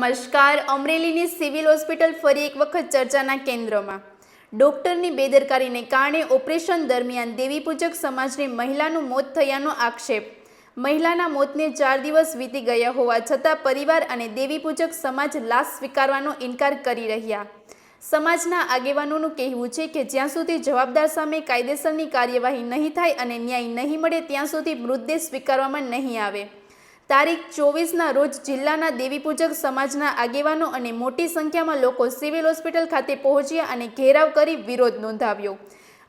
નમસ્કાર. અમરેલીની civil hospital ફરી એક વખત ચર્ચાના કેન્દ્રમાં. ડોક્ટરની બેદરકારીને કારણે ઓપરેશન દરમિયાન દેવીપૂજક સમાજની મહિલાનું મોત થયાનો આક્ષેપ. મહિલાના મોતને 4 દિવસ વીતી ગયા હોવા છતાં પરિવાર અને દેવીપૂજક સમાજ લાશ સ્વીકારવાનો ઇનકાર કરી રહ્યા. સમાજના આગેવાનોનું કહેવું છે કે જ્યાં સુધી જવાબદાર સામે કાયદેસરની કાર્યવાહી નહીં થાય અને ન્યાય નહીં મળે ત્યાં સુધી મૃતદેહ સ્વીકારવામાં નહીં આવે. તારીખ 24ના રોજ જિલ્લાના દેવીપૂજક સમાજના આગેવાનો અને મોટી સંખ્યામાં લોકો સિવિલ હોસ્પિટલ ખાતે પહોંચ્યા અને ઘેરાવ કરી વિરોધ નોંધાવ્યો.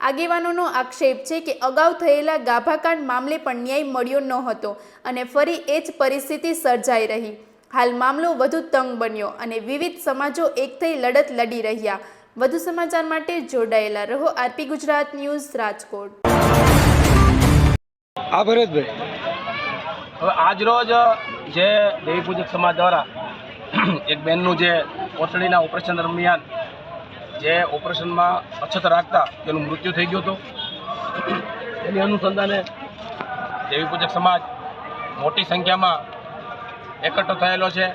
આગેવાનોનો આક્ષેપ છે કે અગાઉ થયેલા ગાભાકાંડ મામલે પણ ન્યાય મળ્યો ન હતો અને ફરી એ જ પરિસ્થિતિ સર્જાઈ રહી. હાલ મામલો વધુ તંગ બન્યો અને વિવિધ સમાજો એક થઈ લડત લડી રહ્યા. વધુ સમાચાર માટે જોડાયેલા રહો. RP Gujarat news, Rajkot. હવે આજરોજ જે દેવીપૂજક સમાજ દ્વારા એક બહેનનું જે કોથળીના ઓપરેશન દરમિયાન જે ઓપરેશનમાં અછત રાખતા તેનું મૃત્યુ થઈ ગયું હતું, એની અનુસંધાને દેવીપૂજક સમાજ મોટી સંખ્યામાં એકઠો થયેલો છે.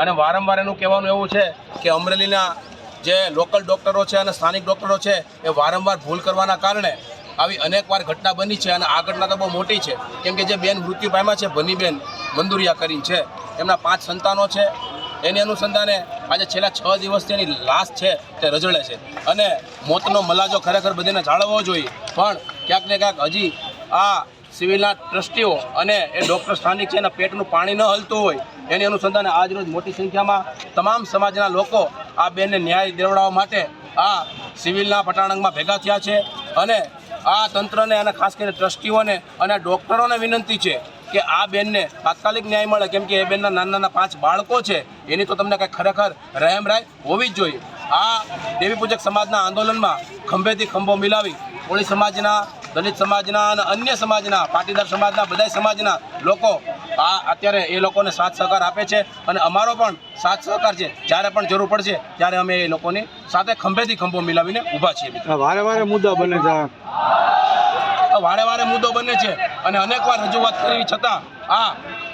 અને વારંવાર એનું કહેવાનું એવું છે કે અમરેલીના જે લોકલ ડૉક્ટરો છે અને સ્થાનિક ડૉક્ટરો છે એ વારંવાર ભૂલ કરવાના કારણે આવી અનેકવાર ઘટના બની છે. અને આ ઘટના તો બહુ મોટી છે, કેમ કે જે બેન મૃત્યુ પામ્યા છે, ભનીબેન મંદુરિયા કરીને છે, એમના 5 સંતાનો છે. એની અનુસંધાને આજે છેલ્લા 6 દિવસથી એની લાશ છે તે રજળે છે. અને મોતનો મલાજો ખરેખર બધાને જાળવવો જોઈએ, પણ ક્યાંક ને ક્યાંક હજી આ સિવિલના ટ્રસ્ટીઓ અને એ ડૉક્ટર સ્થાનિક છે એના પેટનું પાણી ન હલતું હોય. એની અનુસંધાને આજરોજ મોટી સંખ્યામાં તમામ સમાજના લોકો આ બેનને ન્યાય દેવડાવવા માટે આ સિવિલના પટાણંગમાં ભેગા થયા છે. અને આ તંત્રને અને ખાસ કરીને ટ્રસ્ટીઓને અને ડૉક્ટરોને વિનંતી છે કે આ બેનને તાત્કાલિક ન્યાય મળે, કેમ કે એ બેનના નાના 5 બાળકો છે. એની તો તમને કંઈક ખરેખર રહેમ રાય હોવી જ જોઈએ. આ દેવીપૂજક સમાજના આંદોલનમાં ખંભેથી ખંભો મિલાવી કોળી સમાજના, દલિત સમાજના અને અન્ય સમાજના, પાટીદાર સમાજના, બધા સમાજના લોકો આ અત્યારે એ લોકોને સાથ સહકાર આપે છે. અને અમારો પણ સાથ સહકાર છે. જ્યારે પણ જરૂર પડશે ત્યારે અમે એ લોકોની સાથે ખંભેથી ખંભો મિલાવીને ઊભા છીએ. વારે વારે મુદ્દો બને છે અને અનેકવાર રજૂઆત કરવી છતાં આ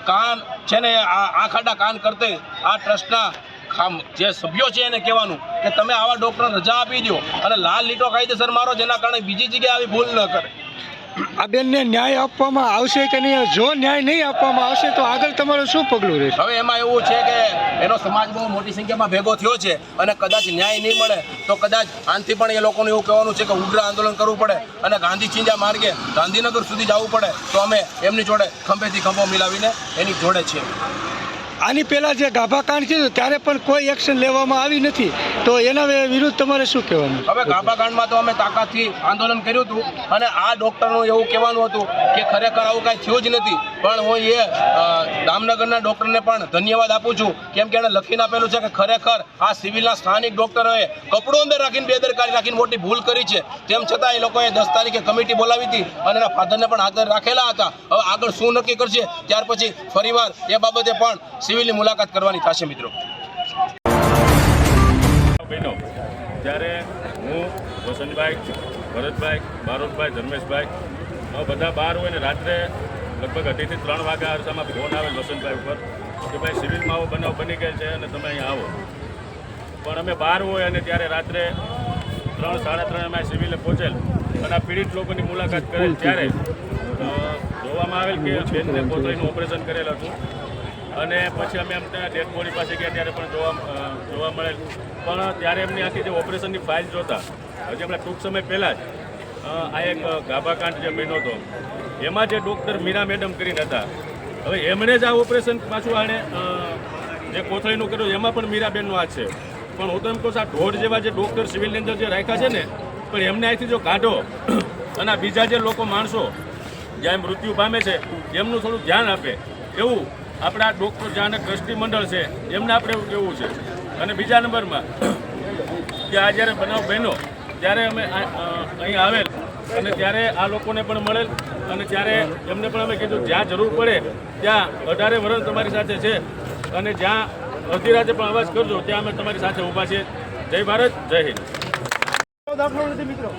કાન છે ને આ ખાડા કાન કરતે આ ટ્રસ્ટના જે સભ્યો છે એને કહેવાનું કે તમે આવા ડૉક્ટર રજા આપી દો અને લાલ લીટો કાયદેસર મારો, જેના કારણે બીજી જગ્યાએ આવી ભૂલ ન કરે. આ બેનને ન્યાય આપવામાં આવશે કે નહીં? જો ન્યાય નહીં આપવામાં આવશે તો આગળ તમારું શું પગલું રહેશે? હવે એમાં એવું છે કે એનો સમાજ બહુ મોટી સંખ્યામાં ભેગો થયો છે અને કદાચ ન્યાય નહીં મળે તો કદાચ આનાથી પણ એ લોકોને એવું કહેવાનું છે કે ઉગ્ર આંદોલન કરવું પડે અને ગાંધી ચિંજા માર્ગે ગાંધીનગર સુધી જવું પડે. તો અમે એમની જોડે ખંભેથી ખંભો મિલાવીને એની જોડે છીએ. આની પહેલાં જે ગાભાકાંડ થયું ત્યારે પણ કોઈ એક્શન લેવામાં આવી નથી, તો એના વિરુદ્ધ તમારે શું કહેવાનું? હવે ગાભાકાંડમાં તો અમે તાકાતથી આંદોલન કર્યું હતું અને આ ડૉક્ટરનું એવું કહેવાનું હતું કે ખરેખર આવું કાંઈ થયું જ નથી. પણ હું એ દામનગરના ડૉક્ટરને પણ ધન્યવાદ આપું છું, કેમ કે એણે લખીને આપેલું છે કે ખરેખર આ સિવિલના સ્થાનિક ડૉક્ટરોએ કપડું અંદર રાખીને બેદરકારી રાખીને મોટી ભૂલ કરી છે. તેમ છતાં એ લોકોએ 10 તારીખે કમિટી બોલાવી હતી અને એના ફાધરને પણ હાજર રાખેલા હતા. હવે આગળ શું નક્કી કરશે ત્યાર પછી ફરીવાર એ બાબતે પણ સિવિલની મુલાકાત કરવાની થશે. મિત્રો, ત્યારે હું, વસંતભાઈ, ભરતભાઈ, બારોટભાઈ, ધર્મેશભાઈ બધા બહાર હોય ને રાત્રે લગભગ 2:30 થી 3 વાગ્યા અરસામાં ફોન આવે વસંતભાઈ ઉપર કે ભાઈ સિવિલમાં આવો બનાવ બની ગયેલ છે અને તમે અહીંયા આવો. પણ અમે બહાર હોય અને ત્યારે રાત્રે 3, 3:30 અમે સિવિલે પહોંચેલ અને આ પીડિત લોકોની મુલાકાત કરેલ ત્યારે જોવામાં આવેલ કે બેનને કોથળીનું ઓપરેશન કરેલ હતું. અને પછી અમે એમને ડેડ બોડી પાસે ગયા ત્યારે પણ જોવા મળેલ. પણ ત્યારે એમની આખી જે ઓપરેશનની ફાઇલ જોતા હજી હમણાં ટૂંક સમય પહેલાં જ આ એક ગાભાકાંડ જે બન્યો હતો એમાં જે ડૉક્ટર મીરા મેડમ કરીને હતા, હવે એમણે જ આ ઓપરેશન પાછું આણે જે કોથળીનું કર્યું એમાં પણ મીરાબેનનો હાથ છે. પણ હું તો એમ કહું છું આ ઢોર જેવા જે ડૉક્ટર સિવિલની અંદર જે રાખ્યા છે ને, પણ એમને અહીંથી જો કાઢો અને આ બીજા જે લોકો માણસો જ્યાં મૃત્યુ પામે છે એમનું થોડું ધ્યાન આપે એવું આપણા ડૉક્ટર જ્યાં ટ્રસ્ટી મંડળ છે એમને આપણે એવું કહેવું છે. અને બીજા નંબરમાં કે આ જ્યારે બનાવ બન્યો ત્યારે અમે અહીં આવેલ અને ત્યારે આ લોકોને પણ મળેલ અને ત્યારે એમને પણ અમે કીધું જ્યાં જરૂર પડે ત્યાં 18 વર્ષ તમારી સાથે છે અને જ્યાં અડધી રાતે પણ અવાજ કરજો ત્યાં અમે તમારી સાથે ઊભા છીએ. જય ભારત, જય હિન્દ. દાખલો નથી મિત્રો,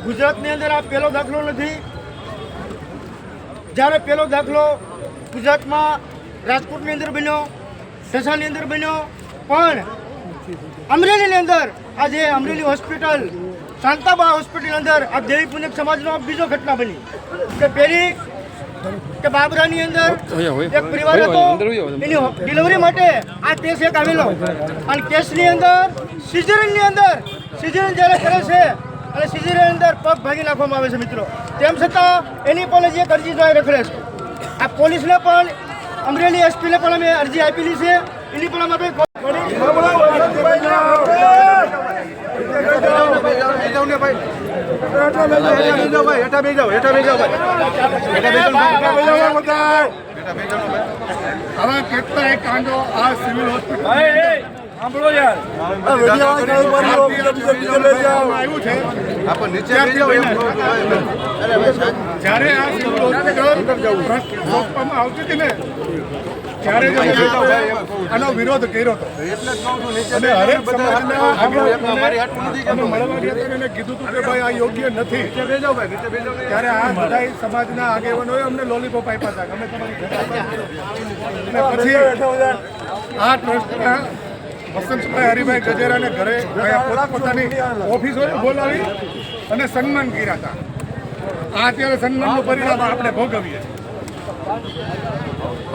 ગુજરાતની અંદર આ પહેલો દાખલો નથી. જ્યારે પહેલો દાખલો ગુજરાતમાં રાજકોટની અંદર બન્યો ઠસાની અંદર બન્યો, પણ અમરેલીની અંદર આજે અમરેલી હોસ્પિટલ શાંતાબા હોસ્પિટલ અંદર આ દેવી પૂજક સમાજનો બીજો ઘટના બની કે પેલી કે બાબરાની અંદર એક પરિવાર હતો, એની ડિલિવરી માટે આ કેસ એક આવેલો અને કેસની અંદર સિઝેરિયન જ્યારે કરે છે અને સિઝેરિયન અંદર પગ ભાગી નાખવામાં આવે છે મિત્રો. તેમ છતાં એની પણ હજી એક અરજી જો રખડે છે. આ પોલીસને પણ અમરેલી એસપીને પણ અમે અરજી આપેલી છે, એની પણ અમે હવે કેટલાય કાંડો આ સિવિલ હોસ્પિટલ જ્યારે આ સિવિલ હોસ્પિટલ સોંપવામાં આવતી હતી ને ત્યારે જ આનો વિરોધ કર્યો હતો અને હરેક સમાજના મળવા ગયા હતા એને કીધું હતું કે ભાઈ આ યોગ્ય નથી. ત્યારે આ બધા સમાજના આગેવાનોએ અમને લોલીપોપ આપ્યા હતા અમે તમારી પછી આ ટ્રસ્ટના વસંતભાઈ હરિભાઈ ગજેરાને ઘરે પોતાની ઓફિસોએ બોલાવી અને સન્માન કર્યા હતા. આ અત્યારે સન્માનનું પરિણામ આપણે ભોગવીએ છીએ.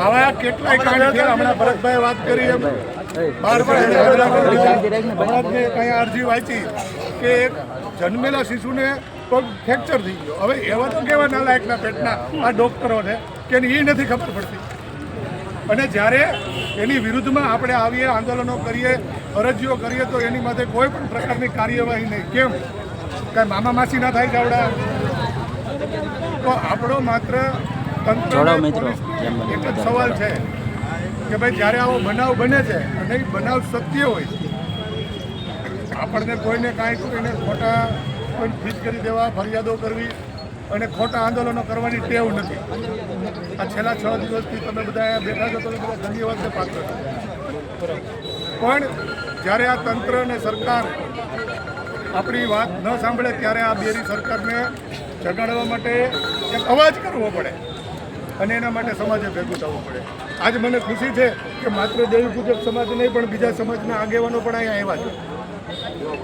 આવા કેટલાય કાંડ થયા. હમણાં ભરતભાઈ વાત કરી એમ 12 અરજી વાંચી કે એક જન્મેલા શિશુને પગ ફ્રેક્ચર થઈ ગયો. હવે એવા તો કેવા નાલાયકના પેટના આ ડોક્ટરો છે કે એ નથી ખબર પડતી. અને જ્યારે એની વિરુદ્ધમાં આપણે આવીએ, આંદોલનો કરીએ, અરજીઓ કરીએ તો એની માટે કોઈ પણ પ્રકારની કાર્યવાહી નહીં. કેમ? કાંઈ મામા માસી ના થાય જાવડા. તો આપણો માત્ર તંત્ર એક જ સવાલ છે કે ભાઈ જ્યારે આવો બનાવ બને છે અને એ બનાવ સત્ય હોય, આપણને કોઈને કાંઈ કોઈને ખોટા કોઈ ફીસ કરી દેવા, ફરિયાદો કરવી અને ખોટા આંદોલનો કરવાની ટેવ નથી. આ છેલ્લા 6 દિવસથી તમે બધા બેઠા છો તો બધા ધન્યવાદને પાત્ર છો. પણ જ્યારે આ તંત્ર અને સરકાર આપણી વાત ન સાંભળે ત્યારે આ બેરી સરકારને જગાડવા માટે એક અવાજ કરવો પડે અને એના માટે સમાજે ભેગું થવું પડે. આજ મને ખુશી છે કે માત્ર દેવી પૂજક સમાજ નહીં પણ બીજા સમાજના આગેવાનો પણ અહીંયા આવ્યા છે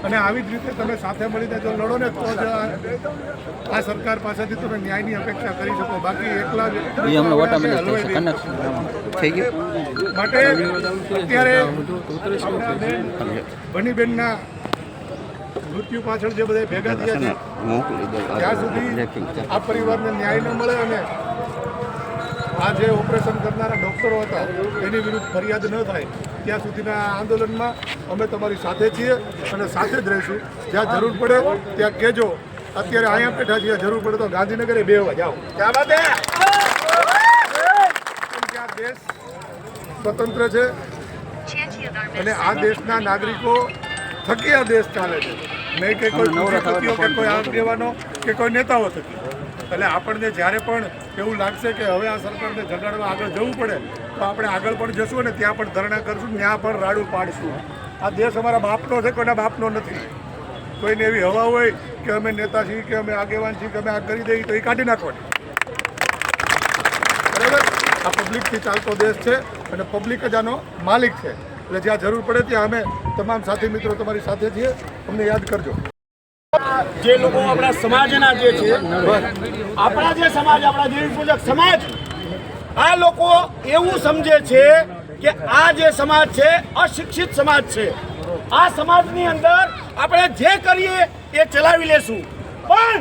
અને આવી જ રીતે તમે સાથે મળીને જો લડો ને તો જ આ સરકાર પાસેથી તમે ન્યાયની અપેક્ષા કરી શકો. બાકી એકલા માટે અત્યારે બનીબેનના મૃત્યુ પાછળ જે બધા ભેગા થયા છે ત્યાં સુધી આ પરિવારને ન્યાય ન મળે અને આ જે ઓપરેશન કરનારા ડૉક્ટરો હતા એની વિરુદ્ધ ફરિયાદ ન થાય ત્યાં સુધીના આંદોલનમાં અમે તમારી સાથે છીએ અને સાથે જ રહીશું. જ્યાં જરૂર પડે ત્યાં કહેજો. અત્યારે અહીંયા બેઠા છીએ, જરૂર પડે તો ગાંધીનગરે બેહવા જાઓ. આ દેશ સ્વતંત્ર છે અને આ દેશના નાગરિકો થકી આ દેશ ચાલે છે, નહીં કે કોઈ પૂંજીપતિઓ કે કોઈ આગેવાનો કે કોઈ નેતાઓ થકી. એટલે આપણને જ્યારે પણ એવું લાગશે કે હવે આ સરકારને જગાડવા આગળ જવું પડે તો આપણે આગળ પણ જશું અને ત્યાં પણ ધરણા કરશું, ત્યાં પણ રાડું પાડશું. આ દેશ અમારા બાપનો છે, કોઈના બાપનો નથી. કોઈને એવી હવા હોય કે અમે નેતા છીએ કે અમે આગેવાન છીએ કે અમે આ કરી દઈએ તો એ કાઢી નાખવાની. બરાબર? આ પબ્લિકથી ચાલતો દેશ છે અને પબ્લિક જ આનો માલિક છે. એટલે જ્યાં જરૂર પડે ત્યાં અમે તમામ સાથી મિત્રો તમારી સાથે છીએ. અમને યાદ કરજો. જે લોકો આપણા સમાજના જે છે, આપણા જે સમાજ, આપણા દેવી પૂજક સમાજ, આ લોકો એવું સમજે છે કે આ જે સમાજ છે અશિક્ષિત સમાજ છે. આ સમાજની અંદર આપણે જે કરીએ એ ચલાવી લેશું. પણ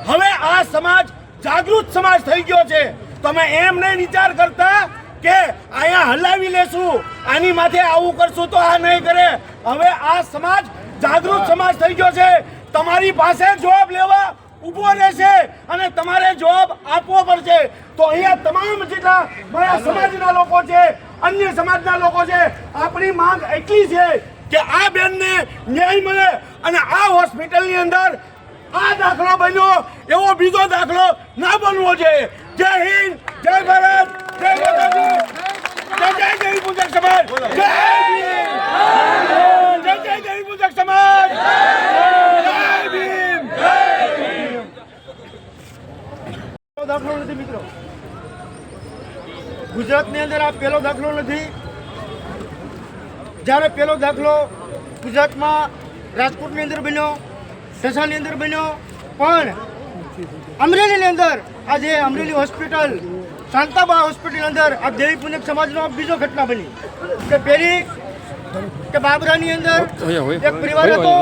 હવે આ સમાજ જાગૃત સમાજ થઈ ગયો છે. તમે એમ નહીં વિચાર કરતા કે અહીંયા હલાવી લેશું, આની માથે આવું કરશું તો આ નહીં કરે. હવે આ સમાજ જાગૃત સમાજ થઈ ગયો છે. તમારી પાસે જોબ લેવા ઊભો રહેશે અને તમારે જોબ આપવો પડશે. તો અહીંયા તમામ જેટલા મારા સમાજના લોકો છે, અન્ય સમાજના લોકો છે, આપણી માંગ એટલી છે કે આ બેનને ન્યાય મળે અને આ હોસ્પિટલની અંદર આ દાખલો બન્યો એવો બીજો દાખલો ના બનવો જોઈએ. જય હિન્દ, જય ભારત, જય માતાજી, જય જય દેવી પૂજક સમાજ, જય ભીમ, જય જય દેવી પૂજક સમાજ, જય ભીમ, જય ભીમ. દાખલો નથી મિત્રો, ગુજરાતની અંદર આ પહેલો દાખલો નથી જ્યારે પહેલો દાખલો ગુજરાતમાં રાજકોટની અંદર બન્યો, ઢસાની અંદર બન્યો, પણ અમરેલીની અંદર આજે અમરેલી હોસ્પિટલ શાંતાબા હોસ્પિટલ અંદર આ દેવી પૂજક સમાજનો બીજો ઘટના બની કે પહેલી કે બાબરાની અંદર એક પરિવાર હતો,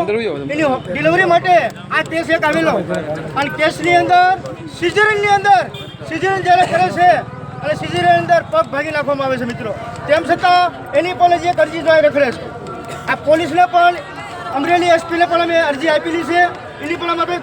એની ડિલિવરી માટે આ કેસ એક આવેલો અને કેસની અંદર સિઝેરિયનની અંદર સિઝેરિયન જ્યારે કરે છે અને સિઝેરિયન અંદર પગ ભાગી નાખવામાં આવે છે મિત્રો, તેમ છતાં એની પણ જે અરજી જોઈ રખડે છે. આ પોલીસને પણ અમરેલી એસપીને પણ અમે અરજી આપેલી છે, એની પણ અમે